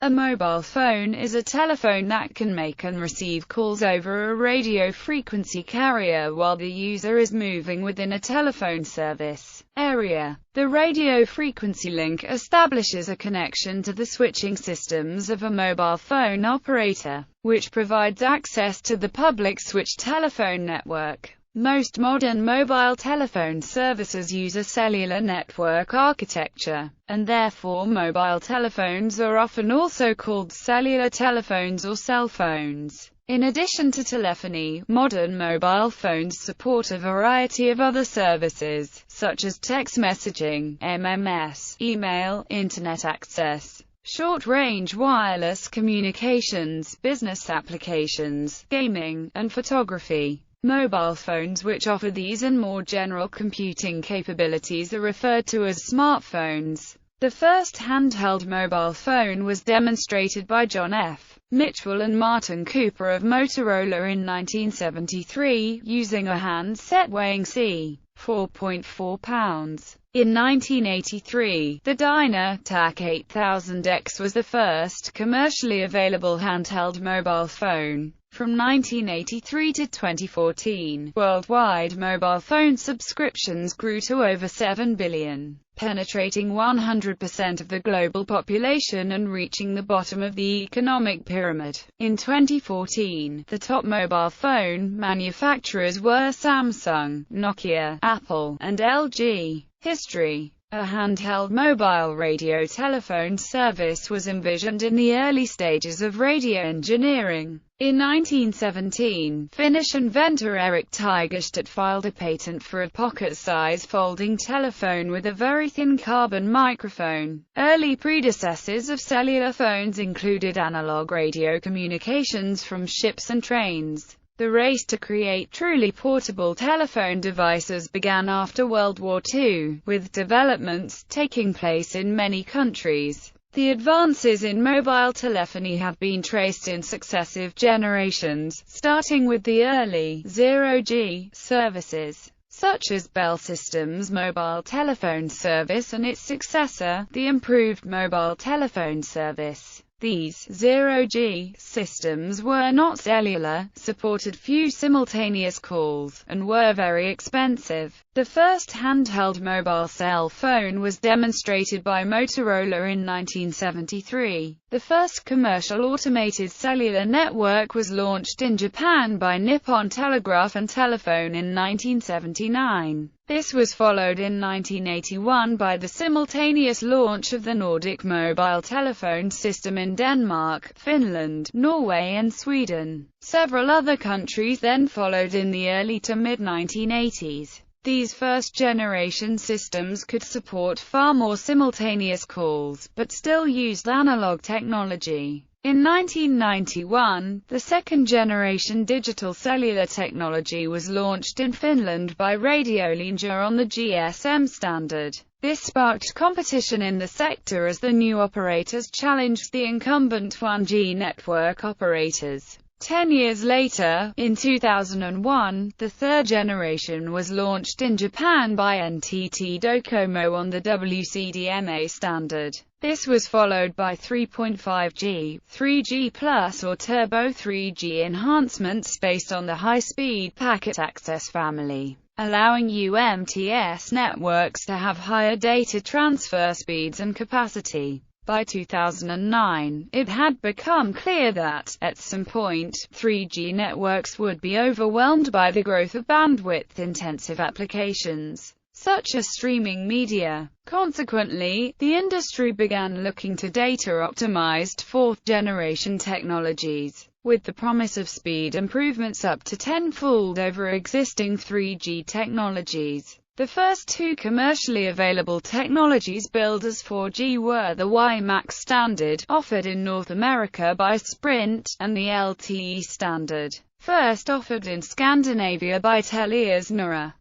A mobile phone is a telephone that can make and receive calls over a radio frequency carrier while the user is moving within a telephone service area. The radio frequency link establishes a connection to the switching systems of a mobile phone operator, which provides access to the public switch telephone network. Most modern mobile telephone services use a cellular network architecture, and therefore mobile telephones are often also called cellular telephones or cell phones. In addition to telephony, modern mobile phones support a variety of other services, such as text messaging, MMS, email, internet access, short-range wireless communications, business applications, gaming, and photography. Mobile phones which offer these and more general computing capabilities are referred to as smartphones. The first handheld mobile phone was demonstrated by John F. Mitchell and Martin Cooper of Motorola in 1973, using a handset weighing c. 4.4 pounds. In 1983, the Dyna-TAC 8000X was the first commercially available handheld mobile phone. From 1983 to 2014, worldwide mobile phone subscriptions grew to over 7 billion, penetrating 100% of the global population and reaching the bottom of the economic pyramid. In 2014, the top mobile phone manufacturers were Samsung, Nokia, Apple, and LG. History. A handheld mobile radio telephone service was envisioned in the early stages of radio engineering. In 1917, Finnish inventor Erik Tigerstedt filed a patent for a pocket-size folding telephone with a very thin carbon microphone. Early predecessors of cellular phones included analog radio communications from ships and trains. The race to create truly portable telephone devices began after World War II, with developments taking place in many countries. The advances in mobile telephony have been traced in successive generations, starting with the early 0G services, such as Bell Systems' mobile telephone service and its successor, the improved mobile telephone service. These 0G systems were not cellular, supported few simultaneous calls, and were very expensive. The first handheld mobile cell phone was demonstrated by Motorola in 1973. The first commercial automated cellular network was launched in Japan by Nippon Telegraph and Telephone in 1979. This was followed in 1981 by the simultaneous launch of the Nordic mobile telephone system in Denmark, Finland, Norway and Sweden. Several other countries then followed in the early to mid-1980s. These first-generation systems could support far more simultaneous calls, but still used analog technology. In 1991, the second-generation digital cellular technology was launched in Finland by Radiolinja on the GSM standard. This sparked competition in the sector as the new operators challenged the incumbent 1G network operators. 10 years later, in 2001, the third generation was launched in Japan by NTT Docomo on the WCDMA standard. This was followed by 3.5G, 3G+ or Turbo 3G enhancements based on the high-speed packet access family, allowing UMTS networks to have higher data transfer speeds and capacity. By 2009, it had become clear that, at some point, 3G networks would be overwhelmed by the growth of bandwidth-intensive applications, such as streaming media. Consequently, the industry began looking to data-optimized fourth-generation technologies, with the promise of speed improvements up to tenfold over existing 3G technologies. The first two commercially available technologies billed as 4G were the WiMAX standard, offered in North America by Sprint, and the LTE standard, first offered in Scandinavia by Telias.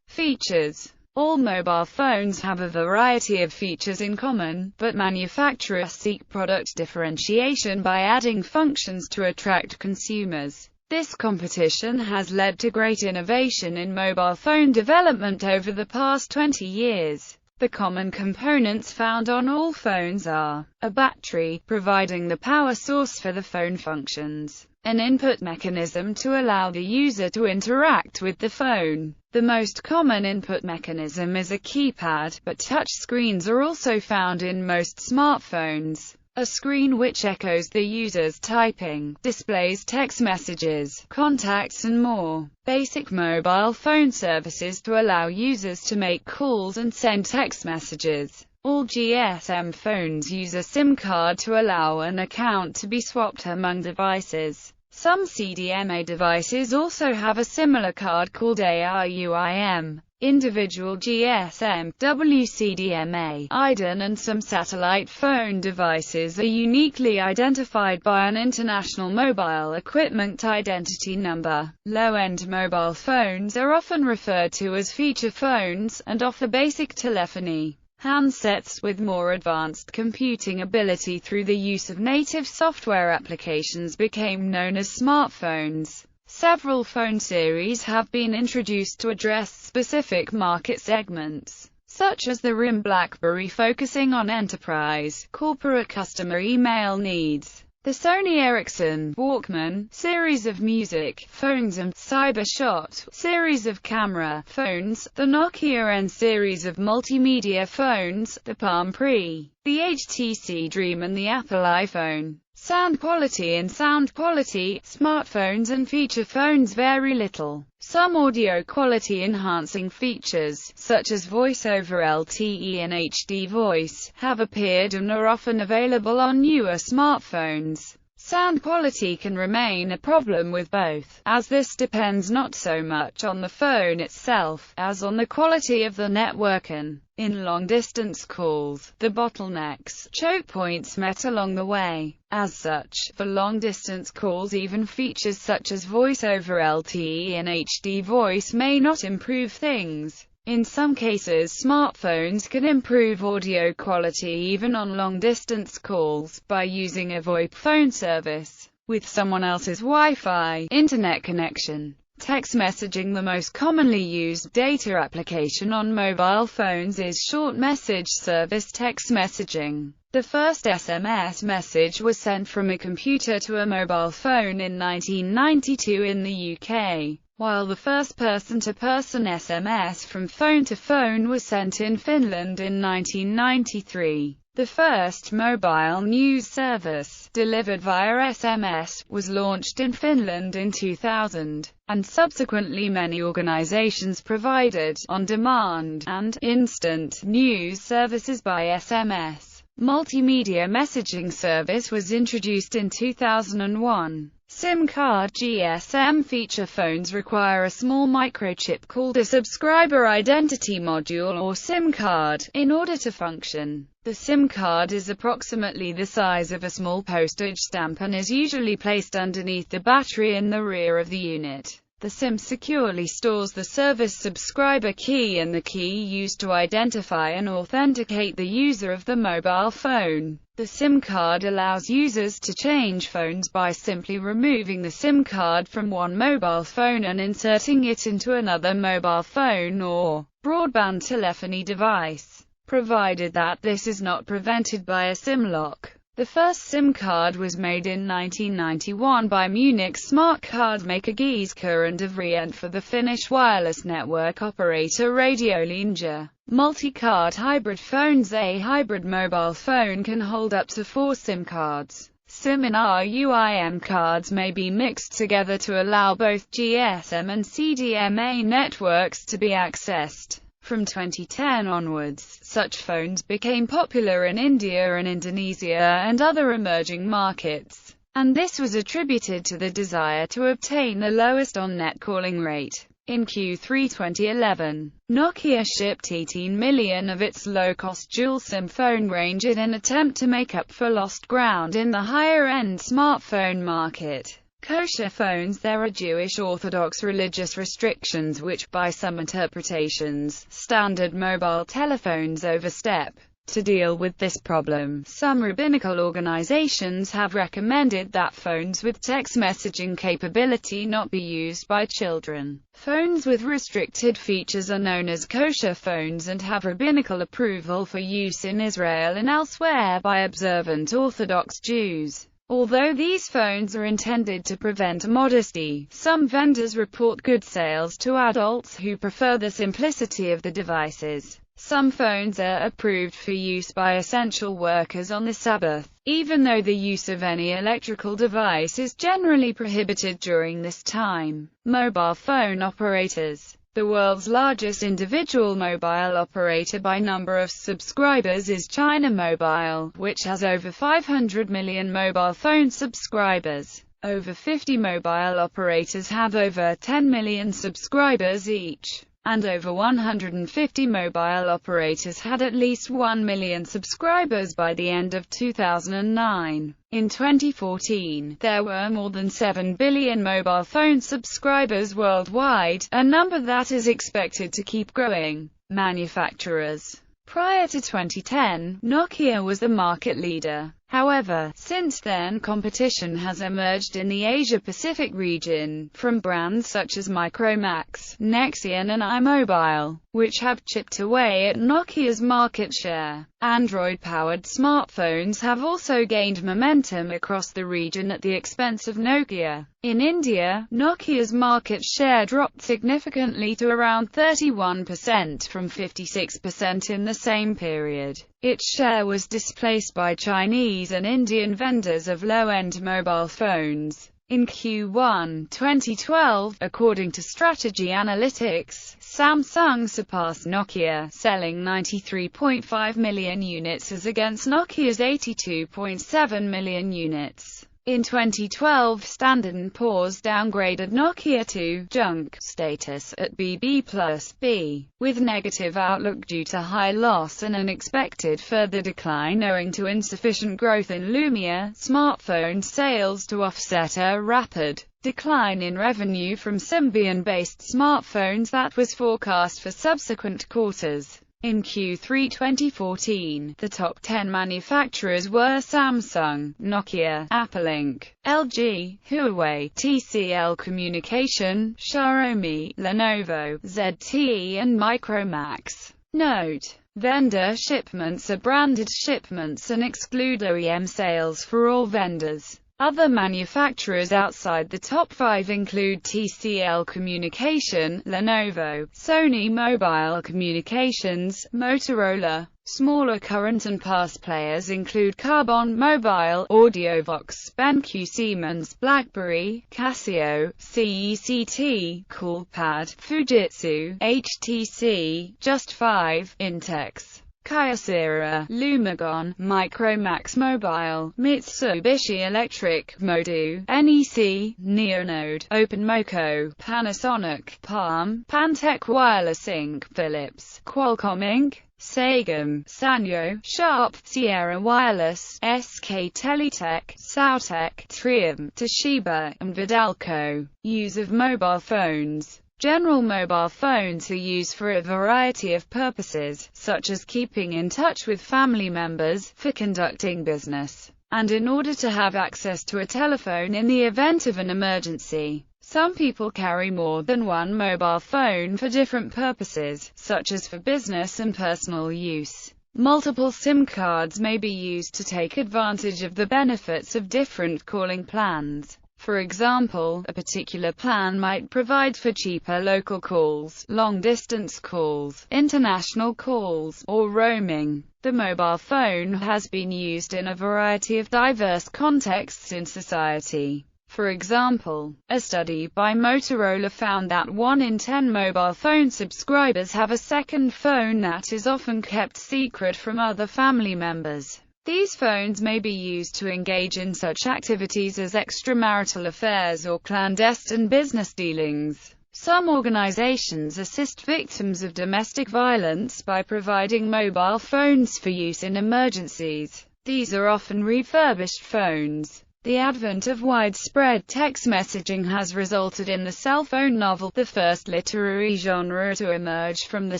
Features. All mobile phones have a variety of features in common, but manufacturers seek product differentiation by adding functions to attract consumers. This competition has led to great innovation in mobile phone development over the past 20 years. The common components found on all phones are a battery, providing the power source for the phone functions, an input mechanism to allow the user to interact with the phone. The most common input mechanism is a keypad, but touch screens are also found in most smartphones. A screen which echoes the user's typing, displays text messages, contacts and more. Basic mobile phone services to allow users to make calls and send text messages. All GSM phones use a SIM card to allow an account to be swapped among devices. Some CDMA devices also have a similar card called ARUIM. Individual GSM, WCDMA, IDEN and some satellite phone devices are uniquely identified by an International Mobile Equipment Identity Number. Low-end mobile phones are often referred to as feature phones, and offer basic telephony. Handsets with more advanced computing ability through the use of native software applications became known as smartphones. Several phone series have been introduced to address specific market segments, such as the RIM BlackBerry focusing on enterprise, corporate customer email needs, the Sony Ericsson Walkman series of music phones and CyberShot series of camera phones, the Nokia N series of multimedia phones, the Palm Pre, the HTC Dream and the Apple iPhone. Sound quality and sound quality, smartphones and feature phones vary little. Some audio quality enhancing features, such as voice over LTE and HD voice, have appeared and are often available on newer smartphones. Sound quality can remain a problem with both, as this depends not so much on the phone itself, as on the quality of the network and, in long-distance calls, the bottlenecks, choke points met along the way. As such, for long-distance calls even features such as voice over LTE and HD voice may not improve things. In some cases smartphones can improve audio quality even on long-distance calls, by using a VoIP phone service with someone else's Wi-Fi internet connection. Text messaging. The most commonly used data application on mobile phones is short message service text messaging. The first SMS message was sent from a computer to a mobile phone in 1992 in the UK. While the first person-to-person SMS from phone to phone was sent in Finland in 1993. The first mobile news service, delivered via SMS, was launched in Finland in 2000, and subsequently many organizations provided on-demand and instant news services by SMS. Multimedia messaging service was introduced in 2001. SIM card. GSM feature phones require a small microchip called a subscriber identity module or SIM card, in order to function. The SIM card is approximately the size of a small postage stamp and is usually placed underneath the battery in the rear of the unit. The SIM securely stores the service subscriber key and the key used to identify and authenticate the user of the mobile phone. The SIM card allows users to change phones by simply removing the SIM card from one mobile phone and inserting it into another mobile phone or broadband telephony device, provided that this is not prevented by a SIM lock. The first SIM card was made in 1991 by Munich smart card maker Giesecke and Avrient for the Finnish wireless network operator Radiolinja. Multi-card hybrid phones. A hybrid mobile phone can hold up to 4 SIM cards. SIM and RUIM cards may be mixed together to allow both GSM and CDMA networks to be accessed. From 2010 onwards, such phones became popular in India and Indonesia and other emerging markets, and this was attributed to the desire to obtain the lowest on-net calling rate. In Q3 2011, Nokia shipped 18 million of its low-cost dual-SIM phone range in an attempt to make up for lost ground in the higher-end smartphone market. Kosher phones. There are Jewish Orthodox religious restrictions which, by some interpretations, standard mobile telephones overstep. To deal with this problem, some rabbinical organizations have recommended that phones with text messaging capability not be used by children. Phones with restricted features are known as kosher phones and have rabbinical approval for use in Israel and elsewhere by observant Orthodox Jews. Although these phones are intended to prevent immodesty, some vendors report good sales to adults who prefer the simplicity of the devices. Some phones are approved for use by essential workers on the Sabbath, even though the use of any electrical device is generally prohibited during this time. Mobile phone operators. The world's largest individual mobile operator by number of subscribers is China Mobile, which has over 500 million mobile phone subscribers. Over 50 mobile operators have over 10 million subscribers each, and over 150 mobile operators had at least 1 million subscribers by the end of 2009. In 2014, there were more than 7 billion mobile phone subscribers worldwide, a number that is expected to keep growing. Manufacturers. Prior to 2010, Nokia was the market leader. However, since then competition has emerged in the Asia-Pacific region, from brands such as Micromax, Nexion and iMobile, which have chipped away at Nokia's market share. Android-powered smartphones have also gained momentum across the region at the expense of Nokia. In India, Nokia's market share dropped significantly to around 31% from 56% in the same period. Its share was displaced by Chinese and Indian vendors of low-end mobile phones. In Q1 2012, according to Strategy Analytics, Samsung surpassed Nokia, selling 93.5 million units as against Nokia's 82.7 million units. In 2012, Standard & Poor's downgraded Nokia to junk status at BB+B, with negative outlook due to high loss and an expected further decline owing to insufficient growth in Lumia smartphone sales to offset a rapid decline in revenue from Symbian-based smartphones that was forecast for subsequent quarters. In Q3 2014, the top 10 manufacturers were Samsung, Nokia, Apple Inc., LG, Huawei, TCL Communication, Xiaomi, Lenovo, ZTE and Micromax. Note: vendor shipments are branded shipments and exclude OEM sales for all vendors. Other manufacturers outside the top 5 include TCL Communication, Lenovo, Sony Mobile Communications, Motorola. Smaller current and past players include Carbon Mobile, AudioVox, BenQ, Siemens, BlackBerry, Casio, CECT, Coolpad, Fujitsu, HTC, Just5, Intex, Kyocera, Lumagon, Micromax Mobile, Mitsubishi Electric, Modu, NEC, Neonode, OpenMoco, Panasonic, Palm, Pantech Wireless Inc., Philips, Qualcomm Inc., Sagem, Sanyo, Sharp, Sierra Wireless, SK Teletech, Sautech, Triumph, Toshiba, and Vidalco. Use of mobile phones. General mobile phones are used for a variety of purposes, such as keeping in touch with family members, for conducting business, and in order to have access to a telephone in the event of an emergency. Some people carry more than one mobile phone for different purposes, such as for business and personal use. Multiple SIM cards may be used to take advantage of the benefits of different calling plans. For example, a particular plan might provide for cheaper local calls, long-distance calls, international calls, or roaming. The mobile phone has been used in a variety of diverse contexts in society. For example, a study by Motorola found that 1 in 10 mobile phone subscribers have a second phone that is often kept secret from other family members. These phones may be used to engage in such activities as extramarital affairs or clandestine business dealings. Some organizations assist victims of domestic violence by providing mobile phones for use in emergencies. These are often refurbished phones. The advent of widespread text messaging has resulted in the cell phone novel, the first literary genre to emerge from the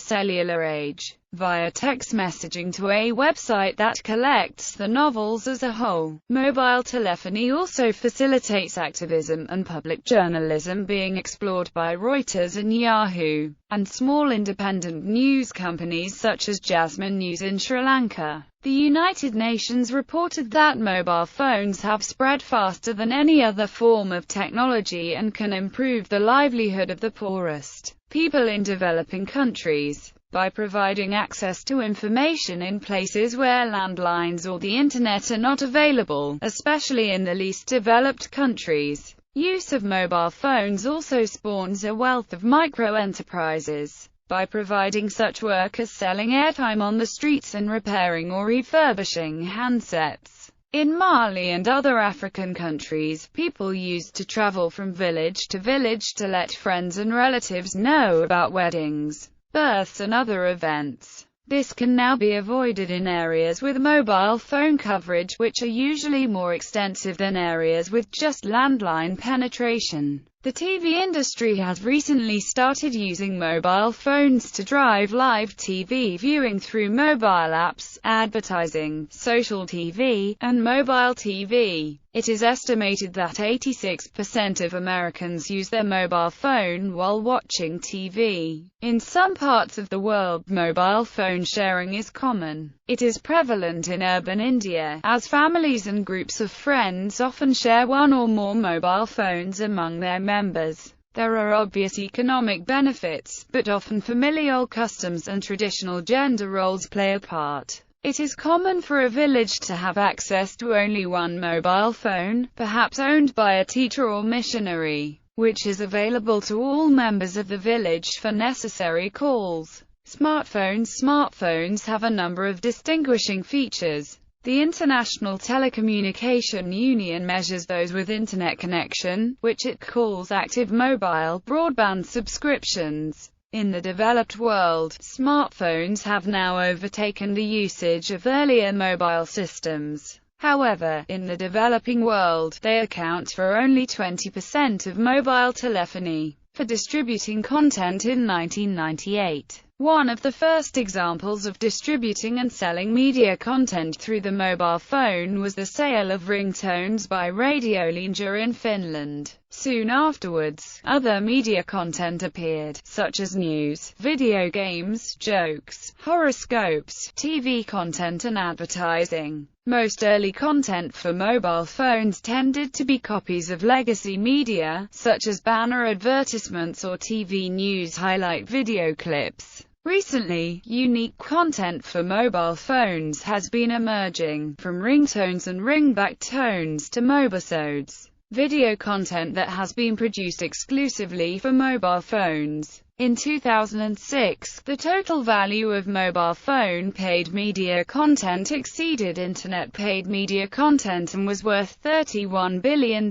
cellular age, via text messaging to a website that collects the novels as a whole. Mobile telephony also facilitates activism and public journalism being explored by Reuters and Yahoo, and small independent news companies such as Jasmine News in Sri Lanka. The United Nations reported that mobile phones have spread faster than any other form of technology and can improve the livelihood of the poorest people in developing countries, by providing access to information in places where landlines or the internet are not available, especially in the least developed countries. Use of mobile phones also spawns a wealth of micro-enterprises, by providing such work as selling airtime on the streets and repairing or refurbishing handsets. In Mali and other African countries, people used to travel from village to let friends and relatives know about weddings, births and other events. This can now be avoided in areas with mobile phone coverage, which are usually more extensive than areas with just landline penetration. The TV industry has recently started using mobile phones to drive live TV viewing through mobile apps, advertising, social TV, and mobile TV. It is estimated that 86% of Americans use their mobile phone while watching TV. In some parts of the world, mobile phone sharing is common. It is prevalent in urban India, as families and groups of friends often share one or more mobile phones among their members. There are obvious economic benefits, but often familial customs and traditional gender roles play a part. It is common for a village to have access to only one mobile phone, perhaps owned by a teacher or missionary, which is available to all members of the village for necessary calls. Smartphones have a number of distinguishing features. The International Telecommunication Union measures those with internet connection, which it calls active mobile broadband subscriptions. In the developed world, smartphones have now overtaken the usage of earlier mobile systems. However, in the developing world, they account for only 20% of mobile telephony. For distributing content in 1998. One of the first examples of distributing and selling media content through the mobile phone was the sale of ringtones by area.The in Finland. Soon afterwards, other media content appeared, such as news, video games, jokes, horoscopes, TV content and advertising. Most early content for mobile phones tended to be copies of legacy media, such as banner advertisements or TV news highlight video clips. Recently, unique content for mobile phones has been emerging, from ringtones and ringback tones to mobisodes. Video content that has been produced exclusively for mobile phones. In 2006, the total value of mobile phone paid media content exceeded internet paid media content and was worth $31 billion.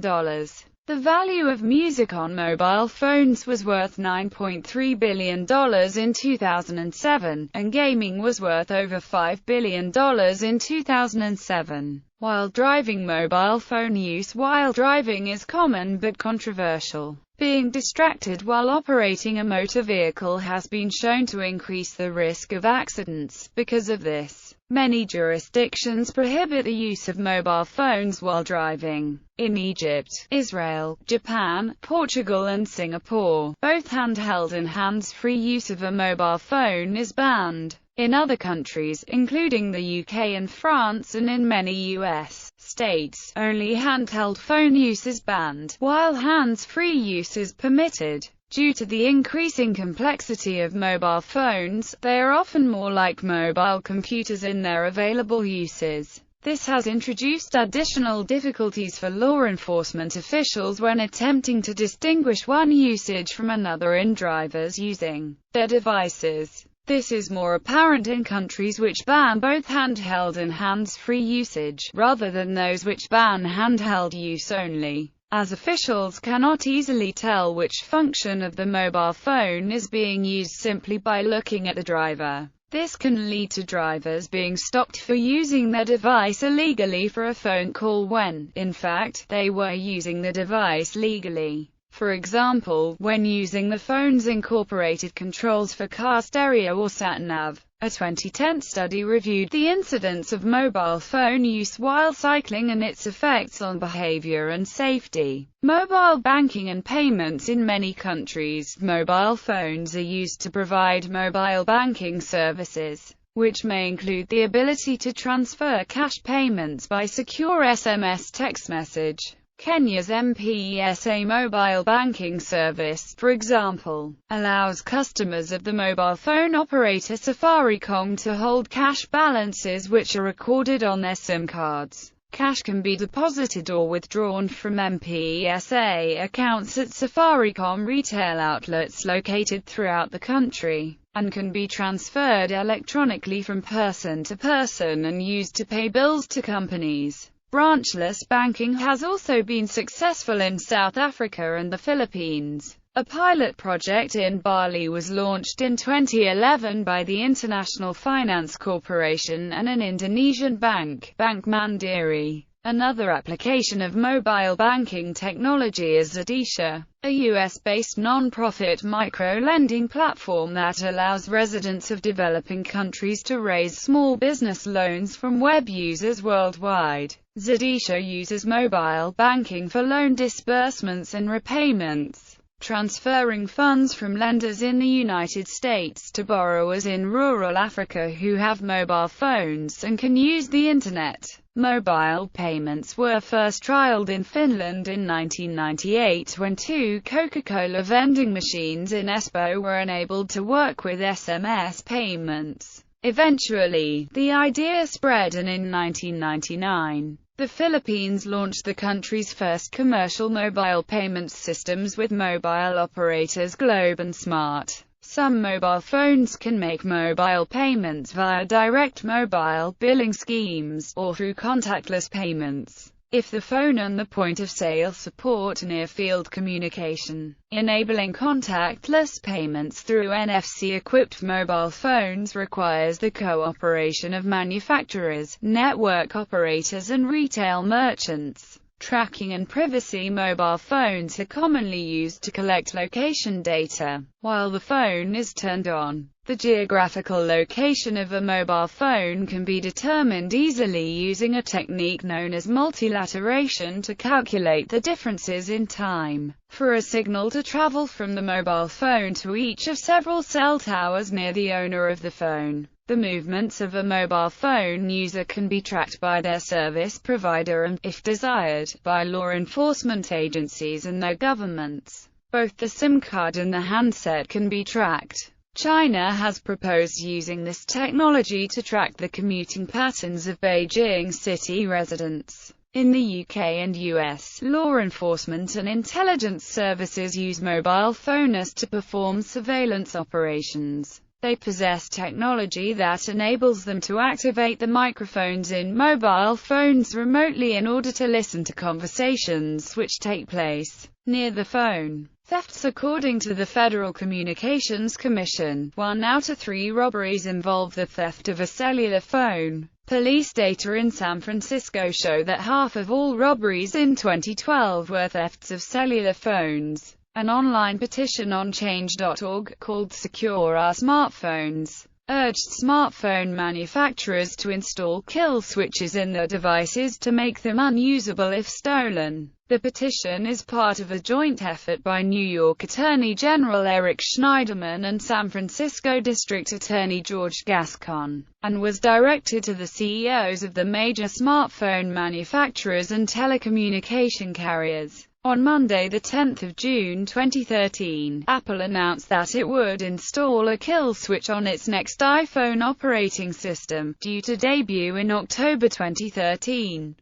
The value of music on mobile phones was worth $9.3 billion in 2007, and gaming was worth over $5 billion in 2007. While driving, mobile phone use while driving is common but controversial. Being distracted while operating a motor vehicle has been shown to increase the risk of accidents. Because of this, many jurisdictions prohibit the use of mobile phones while driving. In Egypt, Israel, Japan, Portugal and Singapore, both handheld and hands-free use of a mobile phone is banned. In other countries, including the UK and France and in many US states, only handheld phone use is banned, while hands-free use is permitted. Due to the increasing complexity of mobile phones, they are often more like mobile computers in their available uses. This has introduced additional difficulties for law enforcement officials when attempting to distinguish one usage from another in drivers using their devices. This is more apparent in countries which ban both handheld and hands-free usage, rather than those which ban handheld use only, as officials cannot easily tell which function of the mobile phone is being used simply by looking at the driver. This can lead to drivers being stopped for using their device illegally for a phone call when, in fact, they were using the device legally. For example, when using the phone's incorporated controls for car stereo or sat-nav. A 2010 study reviewed the incidence of mobile phone use while cycling and its effects on behavior and safety. Mobile banking and payments. In many countries, mobile phones are used to provide mobile banking services, which may include the ability to transfer cash payments by secure SMS text message. Kenya's M-PESA mobile banking service, for example, allows customers of the mobile phone operator Safaricom to hold cash balances which are recorded on their SIM cards. Cash can be deposited or withdrawn from M-PESA accounts at Safaricom retail outlets located throughout the country, and can be transferred electronically from person to person and used to pay bills to companies. Branchless banking has also been successful in South Africa and the Philippines. A pilot project in Bali was launched in 2011 by the International Finance Corporation and an Indonesian bank, Bank Mandiri. Another application of mobile banking technology is Zadisha, a US-based non-profit micro-lending platform that allows residents of developing countries to raise small business loans from web users worldwide. Zadisha uses mobile banking for loan disbursements and repayments, transferring funds from lenders in the United States to borrowers in rural Africa who have mobile phones and can use the Internet. Mobile payments were first trialed in Finland in 1998 when two Coca-Cola vending machines in Espoo were enabled to work with SMS payments. Eventually, the idea spread and in 1999, the Philippines launched the country's first commercial mobile payments systems with mobile operators Globe and Smart. Some mobile phones can make mobile payments via direct mobile billing schemes, or through contactless payments, if the phone and the point of sale support near-field communication. Enabling contactless payments through NFC-equipped mobile phones requires the cooperation of manufacturers, network operators and retail merchants. Tracking and privacy. Mobile phones are commonly used to collect location data while the phone is turned on. The geographical location of a mobile phone can be determined easily using a technique known as multilateration to calculate the differences in time. For a signal to travel from the mobile phone to each of several cell towers near the owner of the phone, the movements of a mobile phone user can be tracked by their service provider and, if desired, by law enforcement agencies and their governments. Both the SIM card and the handset can be tracked. China has proposed using this technology to track the commuting patterns of Beijing city residents. In the UK and US, law enforcement and intelligence services use mobile phones to perform surveillance operations. They possess technology that enables them to activate the microphones in mobile phones remotely in order to listen to conversations which take place near the phone. Thefts. According to the Federal Communications Commission, 1 out of 3 robberies involve the theft of a cellular phone. Police data in San Francisco show that half of all robberies in 2012 were thefts of cellular phones. An online petition on Change.org, called Secure Our Smartphones, urged smartphone manufacturers to install kill switches in their devices to make them unusable if stolen. The petition is part of a joint effort by New York Attorney General Eric Schneiderman and San Francisco District Attorney George Gascon, and was directed to the CEOs of the major smartphone manufacturers and telecommunication carriers. On Monday, the 10th of June 2013, Apple announced that it would install a kill switch on its next iPhone operating system, due to debut in October 2013.